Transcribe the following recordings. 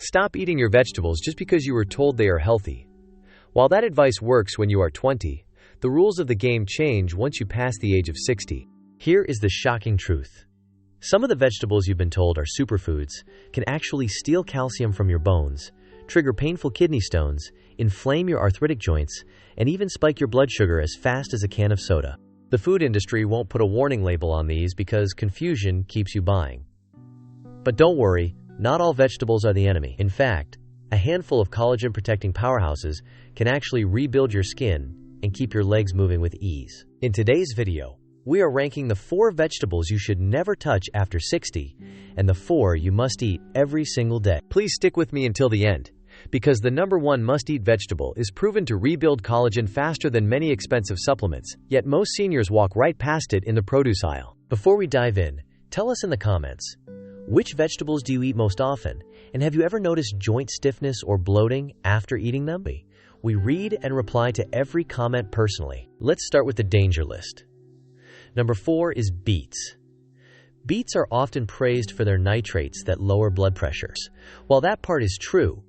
Stop eating your vegetables just because you were told they are healthy. While that advice works when you are 20, the rules of the game change once you pass the age of 60. Here is the shocking truth. Some of the vegetables you've been told are superfoods can actually steal calcium from your bones, trigger painful kidney stones, inflame your arthritic joints, and even spike your blood sugar as fast as a can of soda. The food industry won't put a warning label on these because confusion keeps you buying. But don't worry, not all vegetables are the enemy. In fact, a handful of collagen-protecting powerhouses can actually rebuild your skin and keep your legs moving with ease. In today's video, we are ranking the 4 vegetables you should never touch after 60 and the 4 you must eat every single day. Please stick with me until the end, because the number 1 must-eat vegetable is proven to rebuild collagen faster than many expensive supplements, yet most seniors walk right past it in the produce aisle. Before we dive in, tell us in the comments, which vegetables do you eat most often, and have you ever noticed joint stiffness or bloating after eating them? We read and reply to every comment personally. Let's start with the danger list. Number 4 is beets. Beets are often praised for their nitrates that lower blood pressures. While that part is true,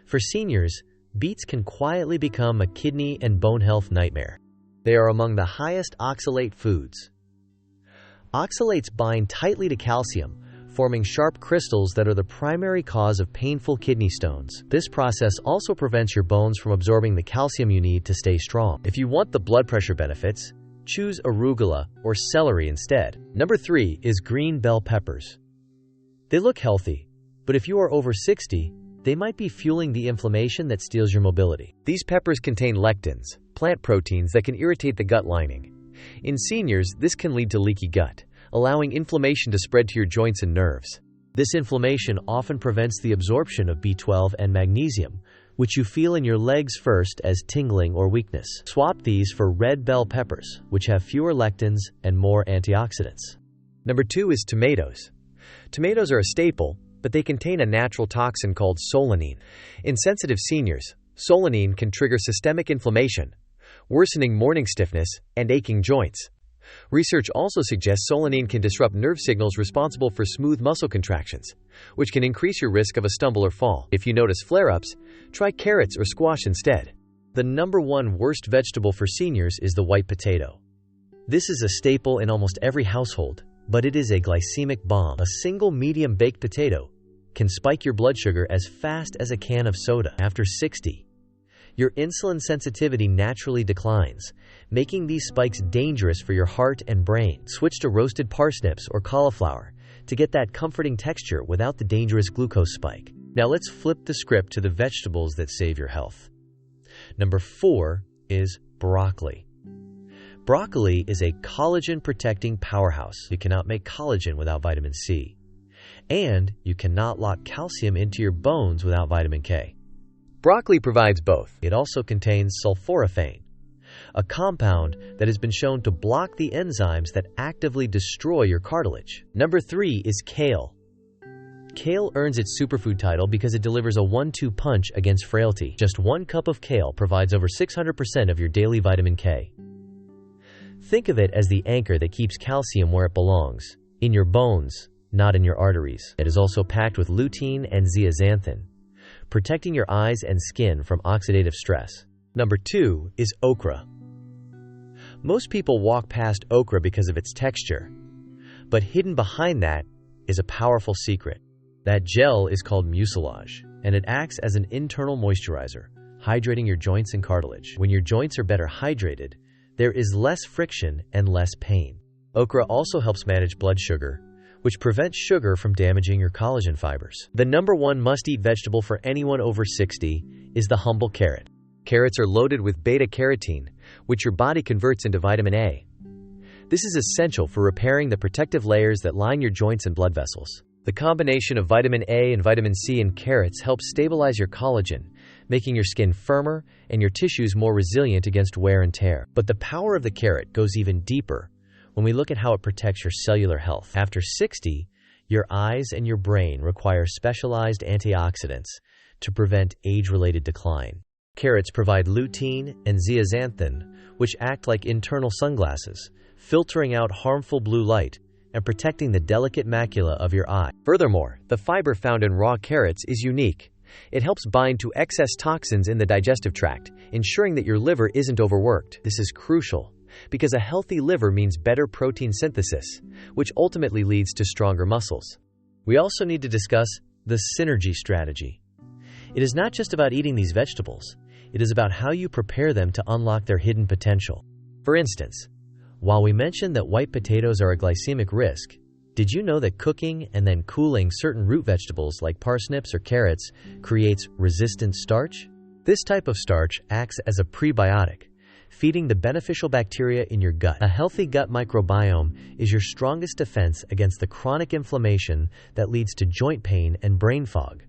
for seniors, beets can quietly become a kidney and bone health nightmare. They are among the highest oxalate foods. Oxalates bind tightly to calcium, forming sharp crystals that are the primary cause of painful kidney stones. This process also prevents your bones from absorbing the calcium you need to stay strong. If you want the blood pressure benefits, choose arugula or celery instead. Number 3 is green bell peppers. They look healthy, but if you are over 60, they might be fueling the inflammation that steals your mobility. These peppers contain lectins, plant proteins that can irritate the gut lining. In seniors, this can lead to leaky gut, allowing inflammation to spread to your joints and nerves. This inflammation often prevents the absorption of B12 and magnesium, which you feel in your legs first as tingling or weakness. Swap these for red bell peppers, which have fewer lectins and more antioxidants. Number 2 is tomatoes. Tomatoes are a staple, but they contain a natural toxin called solanine. In sensitive seniors, solanine can trigger systemic inflammation, worsening morning stiffness and aching joints. Research also suggests solanine can disrupt nerve signals responsible for smooth muscle contractions, which can increase your risk of a stumble or fall. If you notice flare-ups, try carrots or squash instead. The number 1 worst vegetable for seniors is the white potato. This is a staple in almost every household, but it is a glycemic bomb. A single medium baked potato can spike your blood sugar as fast as a can of soda. After 60, your insulin sensitivity naturally declines, making these spikes dangerous for your heart and brain. Switch to roasted parsnips or cauliflower to get that comforting texture without the dangerous glucose spike. Now let's flip the script to the vegetables that save your health. Number 4 is broccoli. Broccoli is a collagen-protecting powerhouse. You cannot make collagen without vitamin C. And you cannot lock calcium into your bones without vitamin K. Broccoli provides both. It also contains sulforaphane, a compound that has been shown to block the enzymes that actively destroy your cartilage. Number 3 is kale. Kale earns its superfood title because it delivers a 1-2 punch against frailty. Just 1 cup of kale provides over 600% of your daily vitamin K. Think of it as the anchor that keeps calcium where it belongs, in your bones, not in your arteries. It is also packed with lutein and zeaxanthin, protecting your eyes and skin from oxidative stress. Number 2 is okra. Most people walk past okra because of its texture, but hidden behind that is a powerful secret. That gel is called mucilage, and it acts as an internal moisturizer, hydrating your joints and cartilage. When your joints are better hydrated, there is less friction and less pain. Okra also helps manage blood sugar, which prevents sugar from damaging your collagen fibers. The number 1 must-eat vegetable for anyone over 60 is the humble carrot. Carrots are loaded with beta-carotene, which your body converts into vitamin A. This is essential for repairing the protective layers that line your joints and blood vessels. The combination of vitamin A and vitamin C in carrots helps stabilize your collagen, making your skin firmer and your tissues more resilient against wear and tear. But the power of the carrot goes even deeper when we look at how it protects your cellular health. After 60, your eyes and your brain require specialized antioxidants to prevent age-related decline. Carrots provide lutein and zeaxanthin, which act like internal sunglasses, filtering out harmful blue light and protecting the delicate macula of your eye. Furthermore, the fiber found in raw carrots is unique, It helps bind to excess toxins in the digestive tract, ensuring that your liver isn't overworked. This is crucial, because a healthy liver means better protein synthesis, which ultimately leads to stronger muscles. We also need to discuss the synergy strategy. It is not just about eating these vegetables, it is about how you prepare them to unlock their hidden potential. For instance, while we mentioned that white potatoes are a glycemic risk, did you know that cooking and then cooling certain root vegetables like parsnips or carrots creates resistant starch? This type of starch acts as a prebiotic, feeding the beneficial bacteria in your gut. A healthy gut microbiome is your strongest defense against the chronic inflammation that leads to joint pain and brain fog.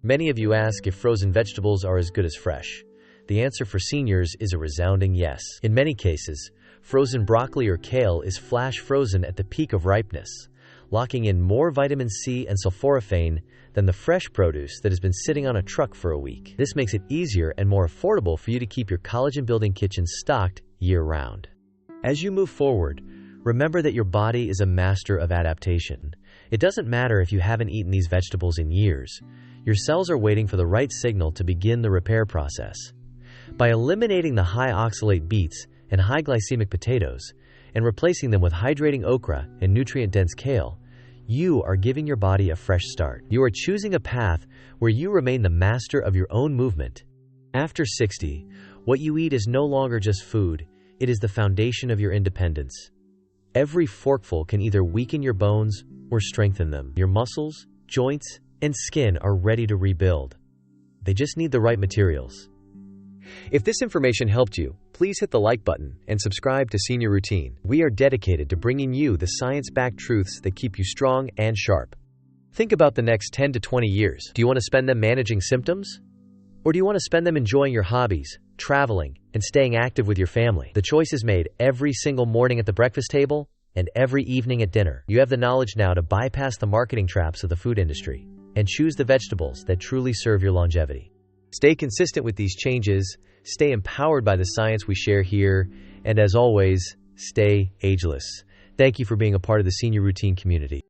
Many of you ask if frozen vegetables are as good as fresh. The answer for seniors is a resounding yes. In many cases, frozen broccoli or kale is flash frozen at the peak of ripeness, locking in more vitamin C and sulforaphane than the fresh produce that has been sitting on a truck for a week. This makes it easier and more affordable for you to keep your collagen-building kitchen stocked year-round. As you move forward, remember that your body is a master of adaptation. It doesn't matter if you haven't eaten these vegetables in years. Your cells are waiting for the right signal to begin the repair process. By eliminating the high-oxalate beets and high-glycemic potatoes, and replacing them with hydrating okra and nutrient-dense kale, you are giving your body a fresh start. You are choosing a path where you remain the master of your own movement. After 60, what you eat is no longer just food, it is the foundation of your independence. Every forkful can either weaken your bones or strengthen them. Your muscles, joints, and skin are ready to rebuild. They just need the right materials. If this information helped you, please hit the like button and subscribe to Senior Routine. We are dedicated to bringing you the science-backed truths that keep you strong and sharp. Think about the next 10 to 20 years. Do you want to spend them managing symptoms? Or do you want to spend them enjoying your hobbies, traveling, and staying active with your family? The choice is made every single morning at the breakfast table and every evening at dinner. You have the knowledge now to bypass the marketing traps of the food industry and choose the vegetables that truly serve your longevity. Stay consistent with these changes, stay empowered by the science we share here, and as always, stay ageless. Thank you for being a part of the Senior Routine community.